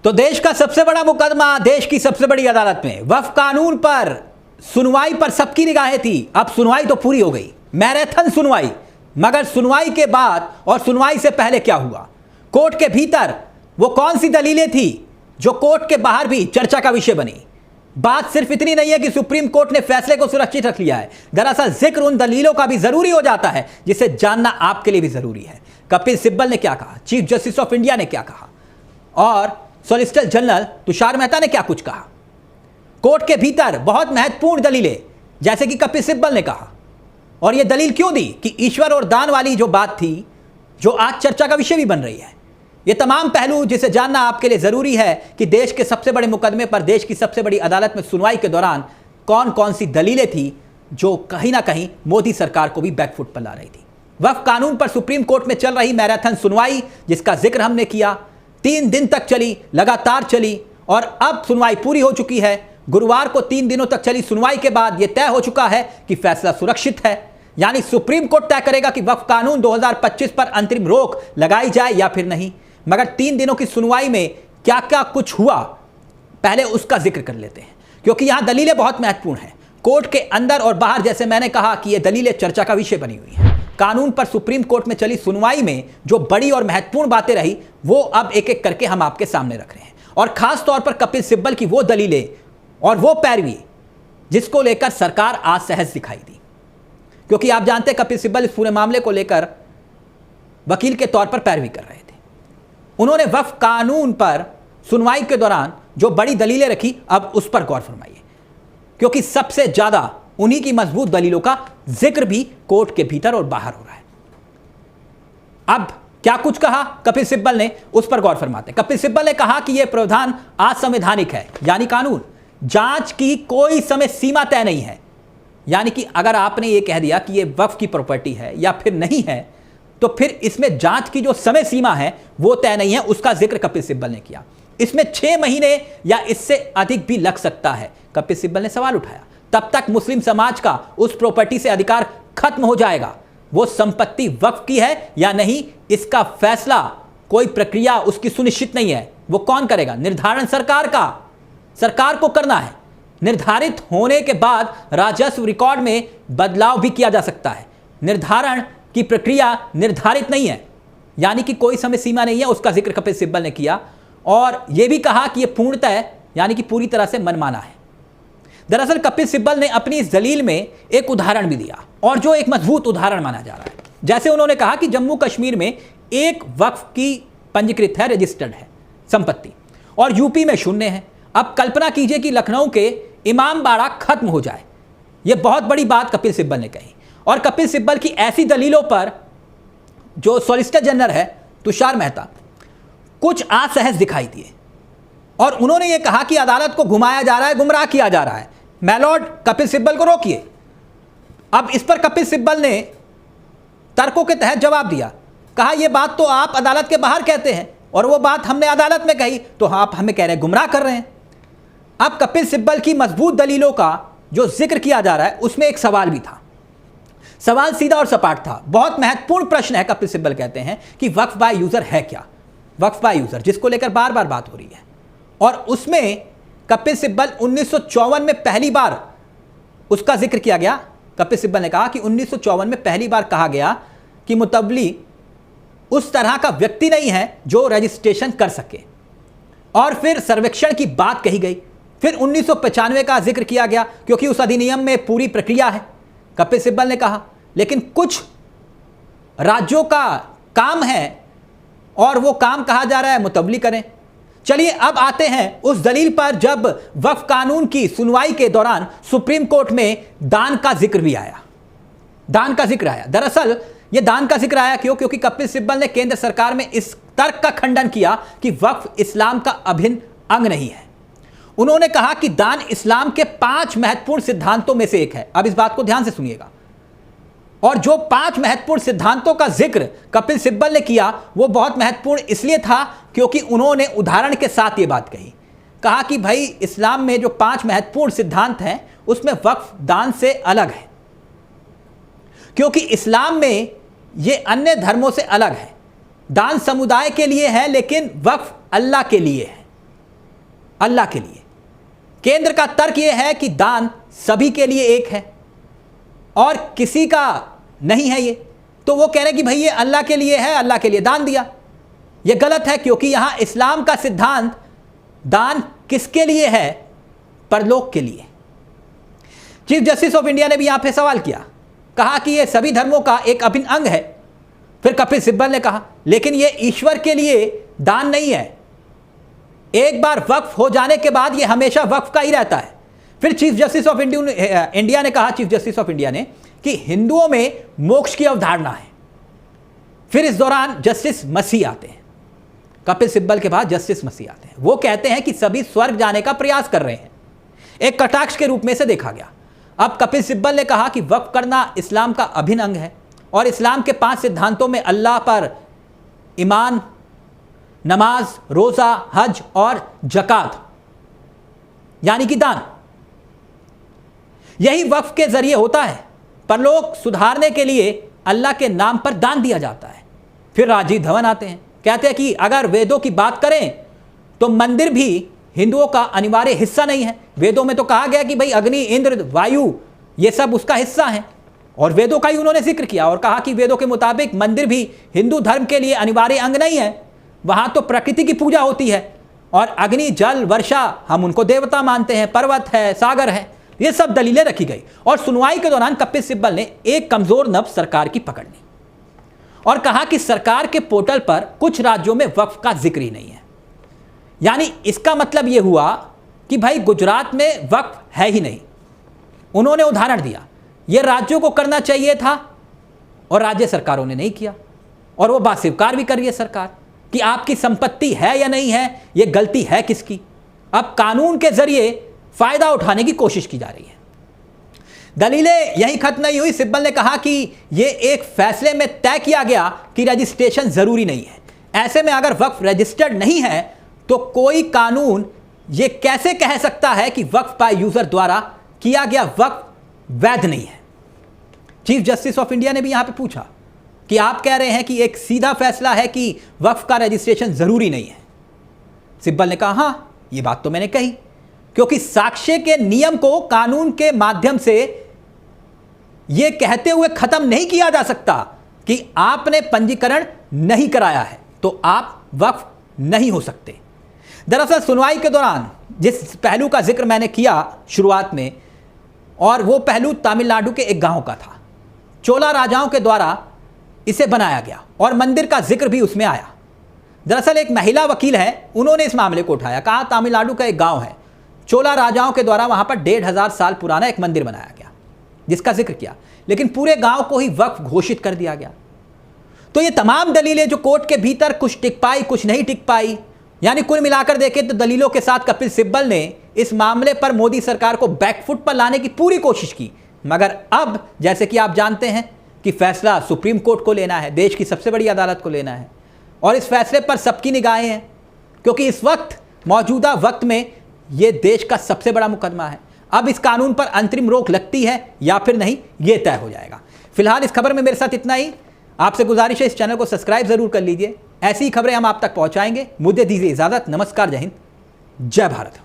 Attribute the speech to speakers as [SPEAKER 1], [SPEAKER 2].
[SPEAKER 1] तो देश का सबसे बड़ा मुकदमा देश की सबसे बड़ी अदालत में वक्फ कानून पर सुनवाई पर सबकी निगाहें थी। अब सुनवाई तो पूरी हो गई, मैराथन सुनवाई। मगर सुनवाई के बाद और सुनवाई से पहले क्या हुआ, कोर्ट के भीतर वो कौन सी दलीलें थी जो कोर्ट के बाहर भी चर्चा का विषय बनी। बात सिर्फ इतनी नहीं है कि सुप्रीम कोर्ट ने फैसले को सुरक्षित रख लिया है, दरअसल जिक्र उन दलीलों का भी जरूरी हो जाता है जिसे जानना आपके लिए भी जरूरी है। कपिल सिब्बल ने क्या कहा, चीफ जस्टिस ऑफ इंडिया ने क्या कहा और सॉलिसिटर जनरल तुषार मेहता ने क्या कुछ कहा। कोर्ट के भीतर बहुत महत्वपूर्ण दलीलें, जैसे कि कपिल सिब्बल ने कहा, और यह दलील क्यों दी कि ईश्वर और दान वाली जो बात थी, जो आज चर्चा का विषय भी बन रही है। ये तमाम पहलू जिसे जानना आपके लिए जरूरी है कि देश के सबसे बड़े मुकदमे पर देश की सबसे बड़ी अदालत में सुनवाई के दौरान कौन कौन सी दलीलें थी जो कहीं ना कहीं मोदी सरकार को भी बैकफुट पर ला रही थी। वक्फ कानून पर सुप्रीम कोर्ट में चल रही मैराथन सुनवाई, जिसका जिक्र हमने किया, 3 दिन तक चली, लगातार चली और अब सुनवाई पूरी हो चुकी है। गुरुवार को 3 दिनों तक चली सुनवाई के बाद यह तय हो चुका है कि फैसला सुरक्षित है, यानी सुप्रीम कोर्ट तय करेगा कि वक्फ कानून 2025 पर अंतरिम रोक लगाई जाए या फिर नहीं। मगर 3 दिनों की सुनवाई में क्या क्या कुछ हुआ, पहले उसका जिक्र कर लेते हैं, क्योंकि यहां दलीलें बहुत महत्वपूर्ण हैं। कोर्ट के अंदर और बाहर, जैसे मैंने कहा कि यह दलीलें चर्चा का विषय बनी हुई हैं। कानून पर सुप्रीम कोर्ट में चली सुनवाई में जो बड़ी और महत्वपूर्ण बातें रही, वो अब एक एक करके हम आपके सामने रख रहे हैं। और खास तौर पर कपिल सिब्बल की वो दलीलें और वो पैरवी जिसको लेकर सरकार आज सहज दिखाई दी, क्योंकि आप जानते हैं कपिल सिब्बल इस पूरे मामले को लेकर वकील के तौर पर पैरवी कर रहे थे। उन्होंने वक्फ कानून पर सुनवाई के दौरान जो बड़ी दलीलें रखी, अब उस पर गौर फरमाइए, क्योंकि सबसे ज्यादा उन्हीं की मजबूत दलीलों का जिक्र भी कोर्ट के भीतर और बाहर हो रहा है। अब क्या कुछ कहा कपिल सिब्बल ने, उस पर गौर फरमाते हैं। कपिल सिब्बल ने कहा कि यह प्रावधान असंवैधानिक है, यानी कानून जांच की कोई समय सीमा तय नहीं है। यानी कि अगर आपने यह कह दिया कि यह वक्फ की प्रॉपर्टी है या फिर नहीं है, तो फिर इसमें जांच की जो समय सीमा है वो तय नहीं है, उसका जिक्र कपिल सिब्बल ने किया। इसमें 6 महीने या इससे अधिक भी लग सकता है, कपिल सिब्बल ने सवाल उठाया। तब तक मुस्लिम समाज का उस प्रॉपर्टी से अधिकार खत्म हो जाएगा। वो संपत्ति वक्फ की है या नहीं, इसका फैसला, कोई प्रक्रिया उसकी सुनिश्चित नहीं है। वो कौन करेगा? निर्धारण सरकार को करना है। निर्धारित होने के बाद राजस्व रिकॉर्ड में बदलाव भी किया जा सकता है। निर्धारण की प्रक्रिया निर्धारित नहीं है, यानी कि कोई समय सीमा नहीं है, उसका जिक्र कपिल सिब्बल ने किया। और यह भी कहा कि यह पूर्णतः यानी कि पूरी तरह से मनमाना है। दरअसल कपिल सिब्बल ने अपनी इस दलील में एक उदाहरण भी दिया, और जो एक मजबूत उदाहरण माना जा रहा है। जैसे उन्होंने कहा कि जम्मू कश्मीर में एक वक्फ की पंजीकृत है, रजिस्टर्ड है संपत्ति, और यूपी में 0 है। अब कल्पना कीजिए कि लखनऊ के इमामबाड़ा खत्म हो जाए। यह बहुत बड़ी बात कपिल सिब्बल ने कही। और कपिल सिब्बल की ऐसी दलीलों पर जो सॉलिसिटर जनरल है तुषार मेहता कुछ असहज दिखाई दिए, और उन्होंने यह कहा कि अदालत को घुमाया जा रहा है, गुमराह किया जा रहा है। मैलॉर्ड कपिल सिब्बल को रोकिए। अब इस पर कपिल सिब्बल ने तर्कों के तहत जवाब दिया, कहा यह बात तो आप अदालत के बाहर कहते हैं और वो बात हमने अदालत में कही, तो आप हमें कह रहे हैं गुमराह कर रहे हैं। अब कपिल सिब्बल की मजबूत दलीलों का जो जिक्र किया जा रहा है, उसमें एक सवाल भी था। सवाल सीधा और सपाट था। बहुत महत्वपूर्ण प्रश्न है। कपिल सिब्बल कहते हैं कि वक्फ बाय यूजर है क्या? वक्फ बाय यूजर, जिसको लेकर बार बार बात हो रही है, और उसमें कपिल सिब्बल 1954 में पहली बार उसका जिक्र किया गया। कपिल सिब्बल ने कहा कि 1954 में पहली बार कहा गया कि मुतवली उस तरह का व्यक्ति नहीं है जो रजिस्ट्रेशन कर सके, और फिर सर्वेक्षण की बात कही गई। फिर 1995 का जिक्र किया गया, क्योंकि उस अधिनियम में पूरी प्रक्रिया है, कपिल सिब्बल ने कहा। लेकिन कुछ राज्यों का काम है और वो काम कहा जा रहा है मुतवली करें। चलिए अब आते हैं उस दलील पर जब वक्फ कानून की सुनवाई के दौरान सुप्रीम कोर्ट में दान का जिक्र भी आया। दान का जिक्र आया। दरअसल यह दान का जिक्र आया क्यों? क्योंकि कपिल सिब्बल ने केंद्र सरकार में इस तर्क का खंडन किया कि वक्फ इस्लाम का अभिन्न अंग नहीं है। उन्होंने कहा कि दान इस्लाम के 5 महत्वपूर्ण सिद्धांतों में से एक है। अब इस बात को ध्यान से सुनिएगा। और जो 5 महत्वपूर्ण सिद्धांतों का जिक्र कपिल सिब्बल ने किया, वो बहुत महत्वपूर्ण इसलिए था क्योंकि उन्होंने उदाहरण के साथ ये बात कही। कहा कि भाई इस्लाम में जो 5 महत्वपूर्ण सिद्धांत हैं, उसमें वक्फ दान से अलग है, क्योंकि इस्लाम में ये अन्य धर्मों से अलग है। दान समुदाय के लिए है, लेकिन वक्फ अल्लाह के लिए है। अल्लाह के लिए। केंद्र का तर्क यह है कि दान सभी के लिए एक है और किसी का नहीं है ये, तो वो कह रहे हैं कि भाई ये अल्लाह के लिए है, अल्लाह के लिए दान दिया। ये गलत है, क्योंकि यहां इस्लाम का सिद्धांत दान किसके लिए है? परलोक के लिए। चीफ जस्टिस ऑफ इंडिया ने भी यहां पे सवाल किया, कहा कि यह सभी धर्मों का एक अभिन्न अंग है। फिर कपिल सिब्बल ने कहा लेकिन यह ईश्वर के लिए दान नहीं है, एक बार वक्फ हो जाने के बाद यह हमेशा वक्फ का ही रहता है। फिर चीफ जस्टिस ऑफ इंडिया ने कहा, चीफ जस्टिस ऑफ इंडिया ने, कि हिंदुओं में मोक्ष की अवधारणा है। फिर इस दौरान जस्टिस मसीह आते हैं, कपिल सिब्बल के बाद जस्टिस मसीह आते हैं। वो कहते हैं कि सभी स्वर्ग जाने का प्रयास कर रहे हैं, एक कटाक्ष के रूप में से देखा गया। अब कपिल सिब्बल ने कहा कि वक्फ करना इस्लाम का अभिन्न अंग है और इस्लाम के 5 सिद्धांतों में अल्लाह पर ईमान, नमाज, रोजा, हज और जकात यानी कि दान, यही वक्फ के जरिए होता है। परलोक सुधारने के लिए अल्लाह के नाम पर दान दिया जाता है। फिर राजीव धवन आते हैं, कहते हैं कि अगर वेदों की बात करें तो मंदिर भी हिंदुओं का अनिवार्य हिस्सा नहीं है। वेदों में तो कहा गया कि भाई अग्नि, इंद्र, वायु ये सब उसका हिस्सा है, और वेदों का ही उन्होंने जिक्र किया और कहा कि वेदों के मुताबिक मंदिर भी हिंदू धर्म के लिए अनिवार्य अंग नहीं है। वहां तो प्रकृति की पूजा होती है और अग्नि, जल, वर्षा हम उनको देवता मानते हैं, पर्वत है, सागर है, ये सब दलीलें रखी गई। और सुनवाई के दौरान कपिल सिब्बल ने एक कमजोर नब्ज सरकार की पकड़ ली और कहा कि सरकार के पोर्टल पर कुछ राज्यों में वक्फ का जिक्र ही नहीं है। यानी इसका मतलब यह हुआ कि भाई गुजरात में वक्फ है ही नहीं। उन्होंने उदाहरण दिया, यह राज्यों को करना चाहिए था और राज्य सरकारों ने नहीं किया, और वो बात स्वीकार भी कर रही है सरकार कि आपकी संपत्ति है या नहीं है, यह गलती है किसकी। अब कानून के जरिए फायदा उठाने की कोशिश की जा रही है। दलीलें यही खत्म नहीं हुई। सिब्बल ने कहा कि यह एक फैसले में तय किया गया कि रजिस्ट्रेशन जरूरी नहीं है। ऐसे में अगर वक्फ रजिस्टर्ड नहीं है तो कोई कानून यह कैसे कह सकता है कि वक्फ बाय यूजर द्वारा किया गया वक्फ वैध नहीं है। चीफ जस्टिस ऑफ इंडिया ने भी यहां पे पूछा कि आप कह रहे हैं कि एक सीधा फैसला है कि वक्फ का रजिस्ट्रेशन जरूरी नहीं है। सिब्बल ने कहा हां, यह बात तो मैंने कही, क्योंकि साक्ष्य के नियम को कानून के माध्यम से यह कहते हुए खत्म नहीं किया जा सकता कि आपने पंजीकरण नहीं कराया है तो आप वक्फ नहीं हो सकते। दरअसल सुनवाई के दौरान जिस पहलू का जिक्र मैंने किया शुरुआत में, और वो पहलू तमिलनाडु के एक गांव का था। चोला राजाओं के द्वारा इसे बनाया गया और मंदिर का जिक्र भी उसमें आया। दरअसल एक महिला वकील है, उन्होंने इस मामले को उठाया, कहा तमिलनाडु का एक गांव है, चोला राजाओं के द्वारा वहां पर 1500 साल पुराना एक मंदिर बनाया गया जिसका जिक्र किया, लेकिन पूरे गांव को ही वक्फ घोषित कर दिया गया। तो ये तमाम दलीलें जो कोर्ट के भीतर कुछ टिक पाई, कुछ नहीं टिक पाई, यानी कुल मिलाकर देखें तो दलीलों के साथ कपिल सिब्बल ने इस मामले पर मोदी सरकार को बैकफुट पर लाने की पूरी कोशिश की। मगर अब जैसे कि आप जानते हैं कि फैसला सुप्रीम कोर्ट को लेना है, देश की सबसे बड़ी अदालत को लेना है, और इस फैसले पर सबकी निगाहें हैं, क्योंकि इस वक्त मौजूदा वक्त में यह देश का सबसे बड़ा मुकदमा है। अब इस कानून पर अंतरिम रोक लगती है या फिर नहीं, यह तय हो जाएगा। फिलहाल इस खबर में मेरे साथ इतना ही। आपसे गुजारिश है इस चैनल को सब्सक्राइब जरूर कर लीजिए, ऐसी खबरें हम आप तक पहुंचाएंगे। मुझे दीजिए इजाजत। नमस्कार, जय हिंद, जय भारत।